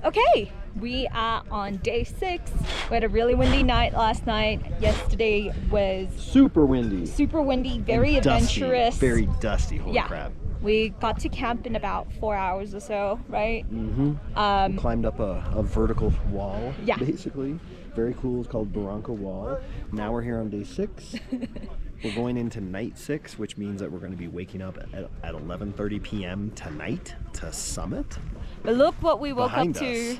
Okay, we are on day 6. We had a really windy night last night. Yesterday was super windy, very adventurous. Very dusty, holy crap. We got to camp in about 4 hours or so, right? We climbed up a vertical wall, Yeah. basically. Very cool, it's called Barranca Wall. Now we're here on day 6. We're going into night 6, which means that we're going to be waking up at 11:30 p.m. tonight to summit. But look what we woke Behind up to us.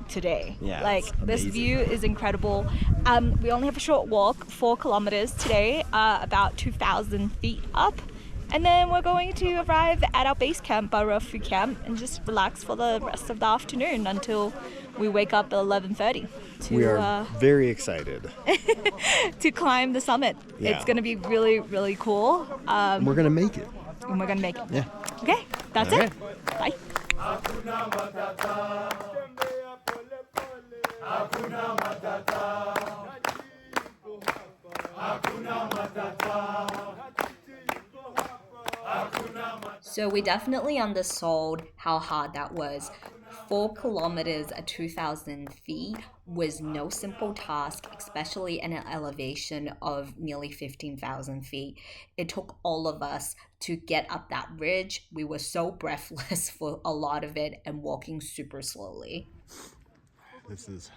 today. Yeah, Like, it's this amazing. view is incredible. We only have a short walk, 4 kilometers today, about 2,000 feet up. And then we're going to arrive at our base camp, Barafu camp, and just relax for the rest of the afternoon until we wake up at 11:30 We are very excited. to climb the summit. Yeah. It's going to be really, really cool. And we're going to make it. And we're going to make it. Yeah. Okay, that's Okay. it. Bye. So we definitely undersold how hard that was. 4 kilometers at 2,000 feet was no simple task, especially in an elevation of nearly 15,000 feet. It took all of us to get up that ridge. We were so breathless for a lot of it and walking super slowly. This is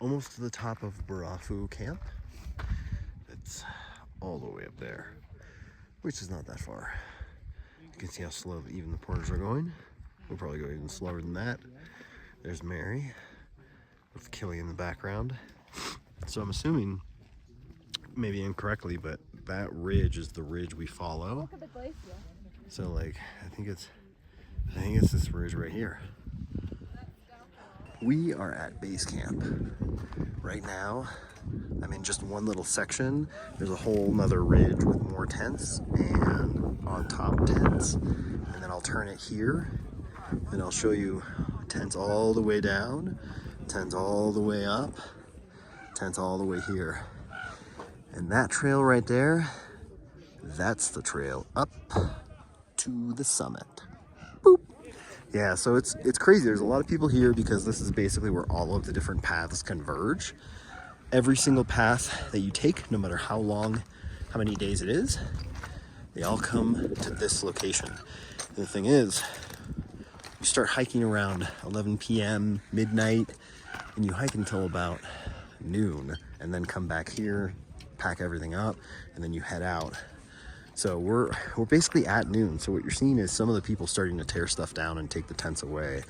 almost to the top of Barafu camp. It's all the way up there, which is not that far. You can see how slow even the porters are going. We'll probably go even slower than that. There's Mary with Kili in the background. So I'm assuming, maybe incorrectly, but that ridge is the ridge we follow. Look at the glacier. So like, I think it's this ridge right here. We are at base camp. Right now, I'm in just one little section. There's a whole nother ridge with more tents and on top tents. And then I'll turn it here and I'll show you tents all the way down, tents all the way up, tents all the way here. And that trail right there, that's the trail up to the summit. Boop. Yeah, so it's crazy. There's a lot of people here because this is basically where all of the different paths converge. Every single path that you take, no matter how long, how many days it is, they all come to this location. And the thing is, you start hiking around 11 p.m., midnight, and you hike until about noon, and then come back here, pack everything up, and then you head out. So we're basically at noon. So what you're seeing is some of the people starting to tear stuff down and take the tents away.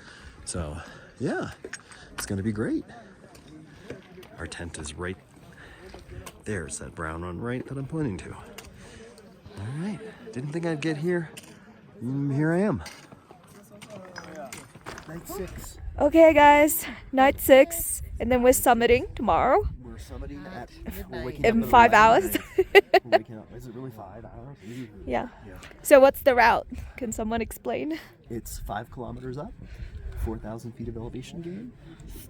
So yeah, it's gonna be great. Our tent is right there. It's that brown one right that I'm pointing to. All right, didn't think I'd get here. Here I am. Night 6. Okay guys, night 6, and then we're summiting tomorrow. We're summiting at midnight. In 5 hours. We're waking up. Is it really 5 hours? Yeah. So what's the route? Can someone explain? It's 5 kilometers up, 4,000 feet of elevation gain,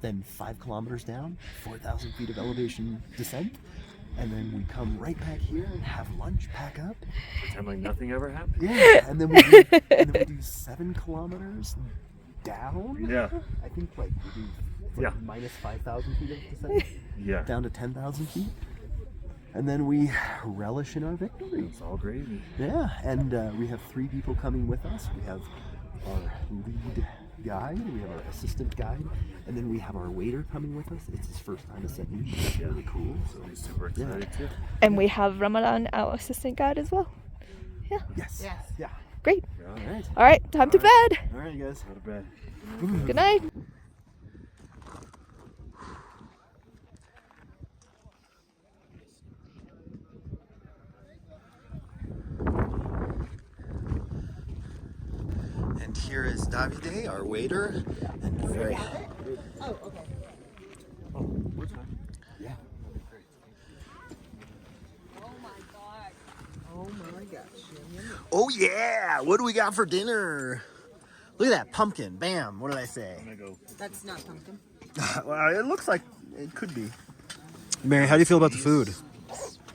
then 5 kilometers down, 4,000 feet of elevation descent, and then we come right back here and have lunch, pack up. Pretend like nothing ever happened. Yeah, and then we do 7 kilometers down. Yeah. I think we do minus 5,000 feet of descent. Yeah. Down to 10,000 feet. And then we relish in our victory. It's all gravy. Yeah, and we have 3 people coming with us. We have our lead guide, we have our assistant guide, and then we have our waiter coming with us. It's his first time ascending. It's really cool. So he's super excited too. And we have Ramadan, our assistant guide, as well. Yeah. Yes. Yeah. Great. All right. All right, time to bed. All right, you guys. Go to bed. Good night. And here is Davide, our waiter, and very. Oh, okay. Oh, we're fine. Yeah. Oh my god. Oh my gosh. Oh yeah! What do we got for dinner? Look at that pumpkin. Bam! What did I say? I'm gonna go. That's not pumpkin. Well, it looks like it could be. Mary, how do you feel about the food?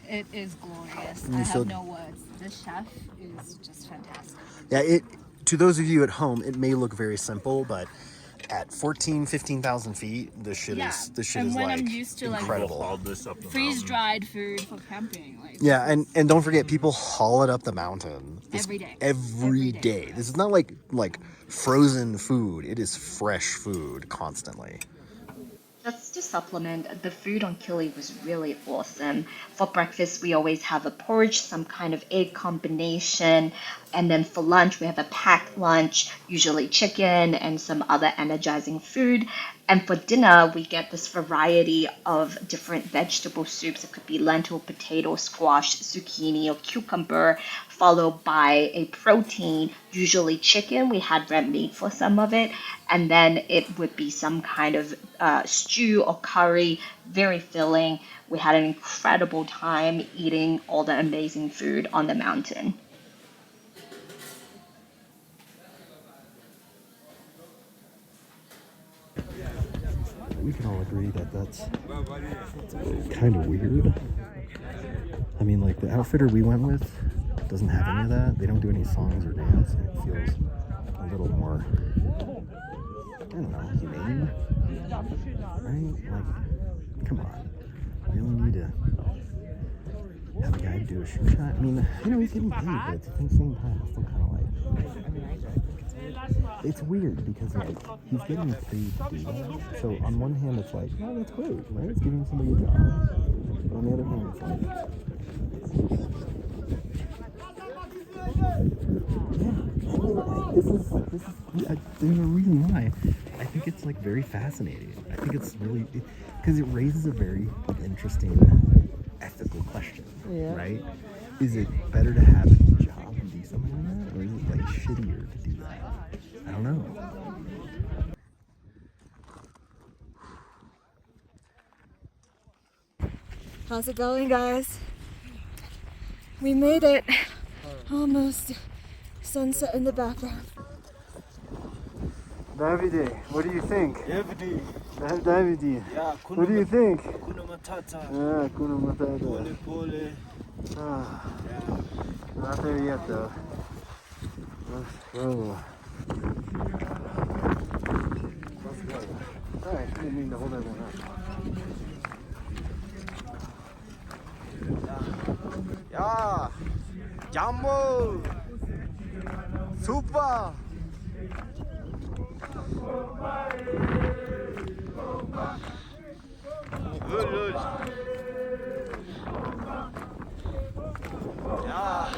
It is glorious. You I feel- have no words. The chef is just fantastic. Yeah, to those of you at home, it may look very simple, but at 15,000 feet, this shit is and when like I'm used to incredible. Hauled this up the freeze mountain. dried food for camping, like Yeah, and don't forget, people haul it up the mountain every day. Every day. This is not like frozen food. It is fresh food constantly. Just to supplement, the food on Kili was really awesome. For breakfast, we always have a porridge, some kind of egg combination. And then for lunch, we have a packed lunch, usually chicken and some other energizing food. And for dinner, we get this variety of different vegetable soups. It could be lentil, potato, squash, zucchini, or cucumber, followed by a protein, usually chicken. We had red meat for some of it. And then it would be some kind of stew or curry, very filling. We had an incredible time eating all the amazing food on the mountain. We can all agree that that's kind of weird. I mean, like, the outfitter we went with doesn't have any of that. They don't do any songs or dance. It feels a little more, I don't know, humane, right? Like, come on. We really need to have a guy do a shoe shot. I mean, you know, he's getting paid, but at the same time, it's still kind of like, it's weird because, like, he's getting paid to do that. So on one hand, it's like, oh, that's great, right? It's giving somebody a job. But on the other hand, it's like, there's a reason why. I think it's like very fascinating. I think it's really, because it raises a very interesting ethical question, right? Is it better to have a job and do something like that, or is it like shittier to do that? I don't know. How's it going, guys? We made it. Almost. Sunset in the background. Davide, what do you think? Davide. Davide, Yeah, what do you think? Kuna Matata. Ah, Kuna Matata. Pole pole. Ah, not there yet though. Let's go. Let's go. Alright, I didn't mean to hold everyone up. Yeah. Jumbo. Super. Good, good. Yeah.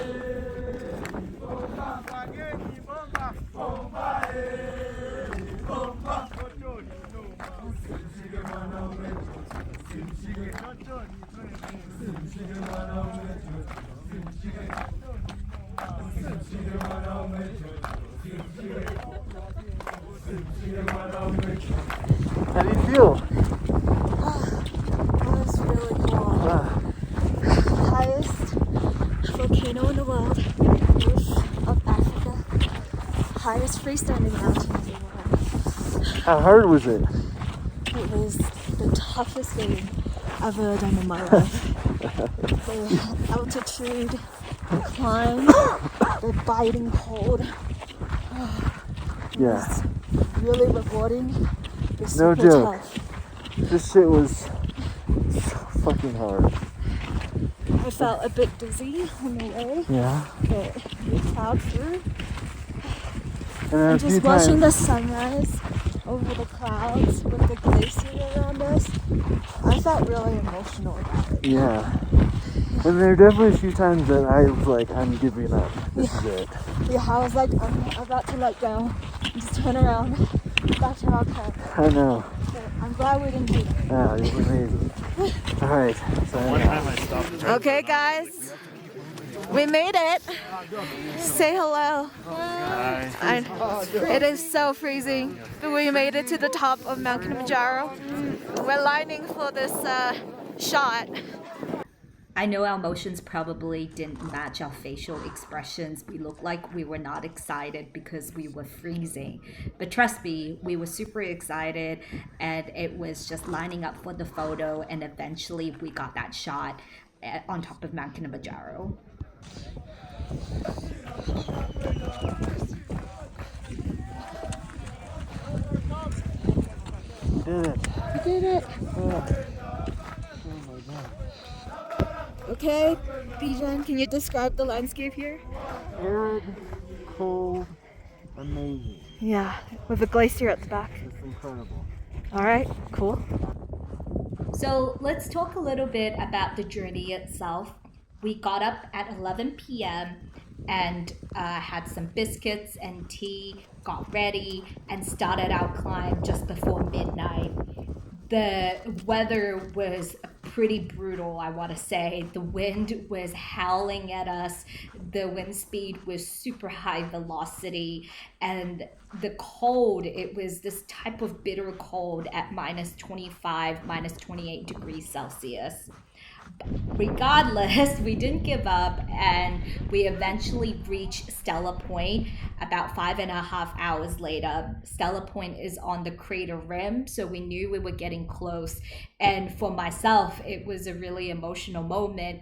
How do you feel? That was really cool. Highest volcano in the world. Roof of Africa. Highest freestanding mountain in the world. How hard was it? It was the toughest thing I've ever done in my life. The altitude, the climb, the biting cold. Yeah. Really rewarding. It was No super joke. tough. This shit was so fucking hard. I felt a bit dizzy on the way, Yeah. but we plowed through. And then a And few just watching times, the sunrise over the clouds with the glacier around us, I felt really emotional about it. yeah. And there were definitely a few times that I was like, I'm giving up. This is it. Yeah, I was like, I'm about to let go and just turn around back to our camp. I know. But I'm glad we didn't do that. Yeah, it was amazing. Alright, so One time I stopped. Okay, guys, we made it. Say hello. It is so freezing, but we made it to the top of Mount Kilimanjaro. We're lining for this shot. I know our emotions probably didn't match our facial expressions. We looked like we were not excited because we were freezing. But trust me, we were super excited, and it was just lining up for the photo, and eventually we got that shot on top of Mount Kilimanjaro. did it. Okay, Bejan, can you describe the landscape here? Arid, cold, amazing. Yeah, with a glacier at the back. It's incredible. All right, cool. So let's talk a little bit about the journey itself. We got up at 11 p.m. and had some biscuits and tea, got ready, and started our climb just before midnight. The weather was pretty brutal, I want to say. The wind was howling at us. The wind speed was super high velocity. And the cold, it was this type of bitter cold at minus 25, minus 28 degrees Celsius. Regardless, we didn't give up, and we eventually reached Stella Point about 5.5 hours later. Stella Point is on the crater rim, so we knew we were getting close. And for myself, it was a really emotional moment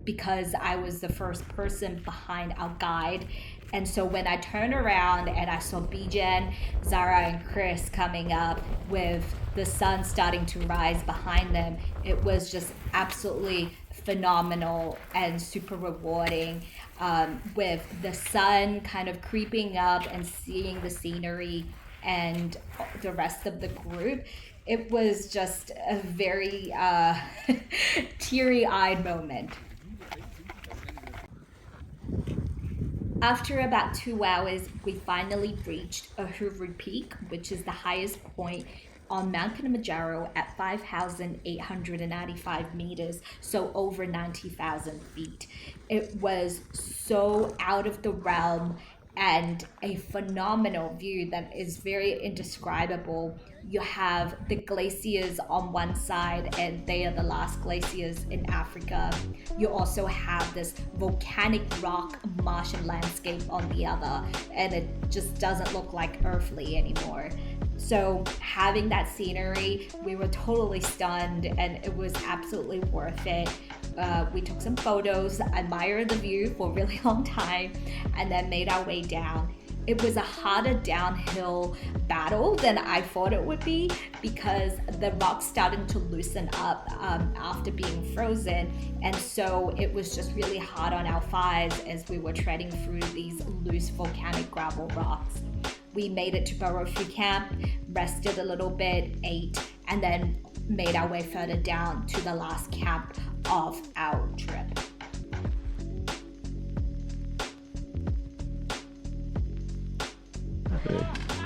because I was the first person behind our guide. And so when I turned around and I saw Bejan, Zahra, and Chris coming up with the sun starting to rise behind them, it was just absolutely phenomenal and super rewarding. With the sun kind of creeping up and seeing the scenery and the rest of the group, it was just a very teary-eyed moment. After about 2 hours, we finally reached Uhuru Peak, which is the highest point on Mount Kilimanjaro at 5,895 meters, so over 90,000 feet. It was so out of the realm and a phenomenal view that is very indescribable. You have the glaciers on one side, and they are the last glaciers in Africa. You also have this volcanic rock martian landscape on the other, and it just doesn't look like earthly anymore. So having that scenery, we were totally stunned, and it was absolutely worth it. We took some photos, admired the view for a really long time, and then made our way down. It was a harder downhill battle than I thought it would be because the rocks started to loosen up after being frozen, and so it was just really hard on our thighs as we were treading through these loose volcanic gravel rocks. We made it to Borofu Camp, rested a little bit, ate, and then made our way further down to the last camp of our trip.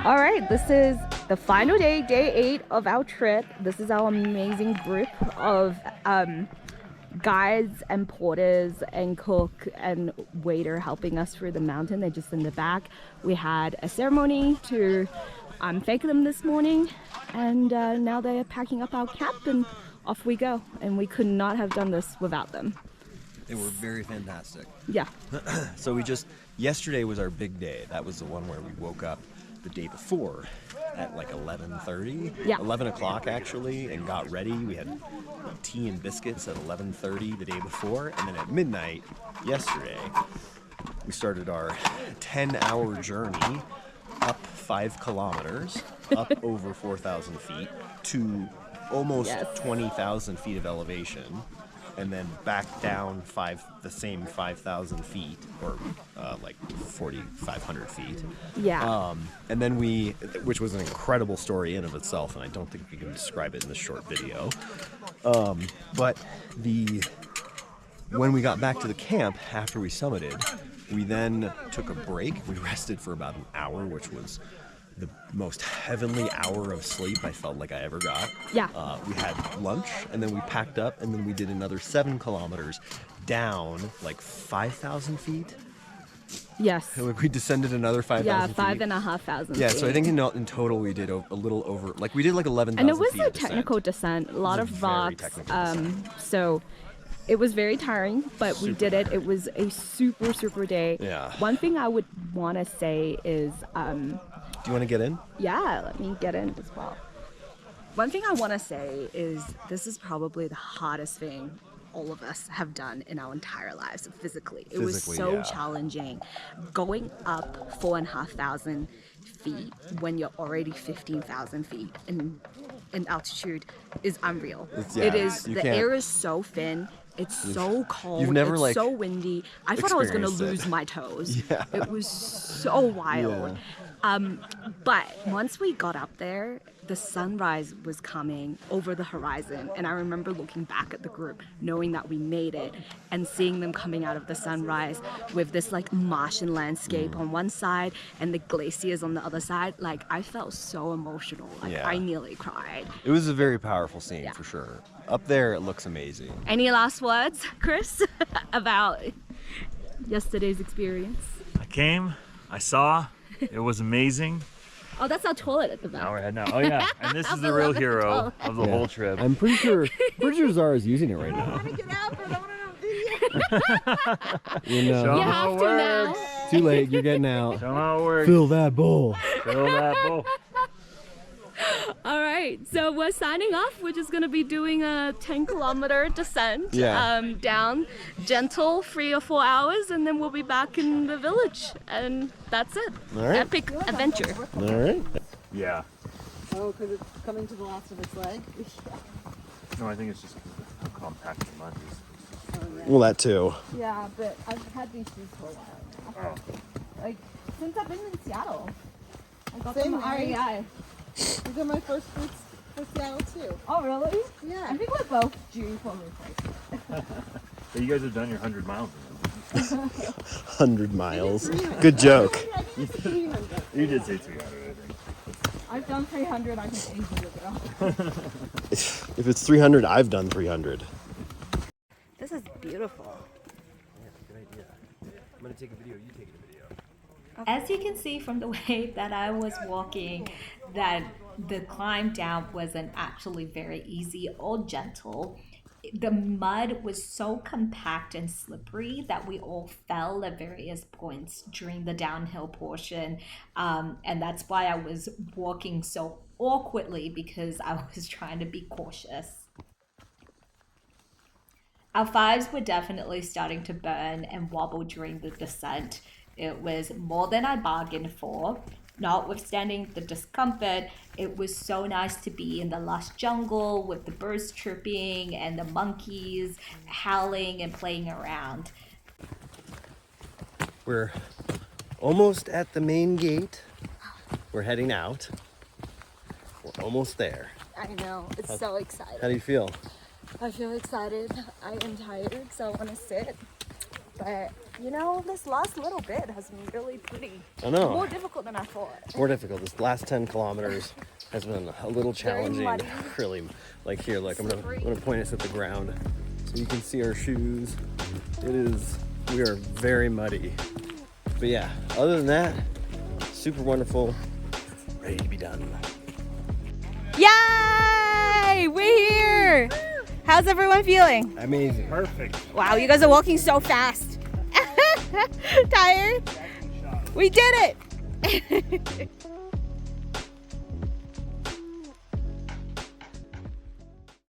All right, this is the final day, day 8 of our trip. This is our amazing group of guides and porters and cook and waiter helping us through the mountain. They're just in the back. We had a ceremony to thank them this morning, and now they're packing up our camp and off we go. And we could not have done this without them. They were very fantastic. Yeah. So yesterday was our big day. That was the one where we woke up the day before at like 11:30. Yeah. 11 o'clock actually, and got ready. We had tea and biscuits at 11:30 the day before, and then at midnight yesterday we started our 10-hour journey up 5 kilometers, up over 4,000 feet to almost 20,000 feet of elevation, and then back down the same 5,000 feet, or like 4,500 feet. Yeah. And then which was an incredible story in of itself, and I don't think we can describe it in this short video. But when we got back to the camp after we summited, we then took a break. We rested for about an hour, which was the most heavenly hour of sleep I felt like I ever got. Yeah. We had lunch, and then we packed up, and then we did another 7 kilometers down like 5,000 feet. Yes. We descended another 5,000 Yeah, feet. 5,500. Yeah, so I think in total we did a little over, like we did like 11,000 and it was feet a of descent. technical descent, a lot It was of a very rocks. technical descent. So it was very tiring, but we did it. It was a super day. Yeah. One thing I would want to say is, Do you want to get in? yeah, let me get in as well. One thing I want to say is this is probably the hardest thing all of us have done in our entire lives physically. It was so yeah. challenging. Going up 4,500 feet when you're already 15,000 feet, and in altitude is unreal. Yeah, It is, you the can't- air is so thin. It's so cold. you've never, it's like, so windy. I thought I was gonna experienced it. lose my toes. Yeah. It was so wild. But once we got up there, the sunrise was coming over the horizon, and I remember looking back at the group, knowing that we made it, and seeing them coming out of the sunrise with this like Martian landscape on one side and the glaciers on the other side. Like, I felt so emotional. Like, Yeah. I nearly cried. It was a very powerful scene Yeah. for sure. Up there, it looks amazing. Any last words, Chris, about yesterday's experience? I came, I saw, it was amazing. Oh, that's our toilet at the back. Now we're heading out. Oh yeah, and this is the real hero of the whole trip. I'm pretty sure Zahra's using it right now. Get out, but I want to video. You know, Show You 'em have how it to works. now. too late. You're getting out. Show 'em how it works. Fill that bowl. Fill that bowl. All right, so we're signing off. We're just gonna be doing a 10-kilometer descent down, gentle, 3 or 4 hours, and then we'll be back in the village, and that's it. All right. Epic adventure. All right. Yeah. Oh, because it's coming to the last of its leg. No, I think it's just how compact the mud is. Well, that too. Yeah, but I've had these shoes for a while now. Like, since I've been in Seattle. I got Same them way. REI. These are my first boots for Seattle too. Oh, really? Yeah. I think we're both due for replacement. But you guys have done your 100 miles in them. 100 miles. Good joke. You did say 300, I think. I've done 300, I think 800 ago. If it's 300, I've done 300. This is beautiful. Good idea. I'm gonna take a video. You take a video. As you can see from the way that I was walking, that the climb down wasn't actually very easy or gentle. The mud was so compact and slippery that we all fell at various points during the downhill portion. And that's why I was walking so awkwardly, because I was trying to be cautious. Our thighs were definitely starting to burn and wobble during the descent. It was more than I bargained for. Notwithstanding the discomfort, it was so nice to be in the lush jungle with the birds chirping and the monkeys howling and playing around. We're almost at the main gate. We're heading out. We're almost there. I know, it's so How exciting. do you feel? I feel excited. I am tired, so I want to sit. But, you know, this last little bit has been really pretty. I know. More difficult than I thought. More difficult. This last 10 kilometers has been a little challenging. muddy. Really, like here, like I'm gonna point us at the ground so you can see our shoes. We are very muddy. But yeah, other than that, super wonderful. Ready to be done. Yay! We're here! How's everyone feeling? Amazing. Perfect. Wow, you guys are walking so fast. Tired? We did it!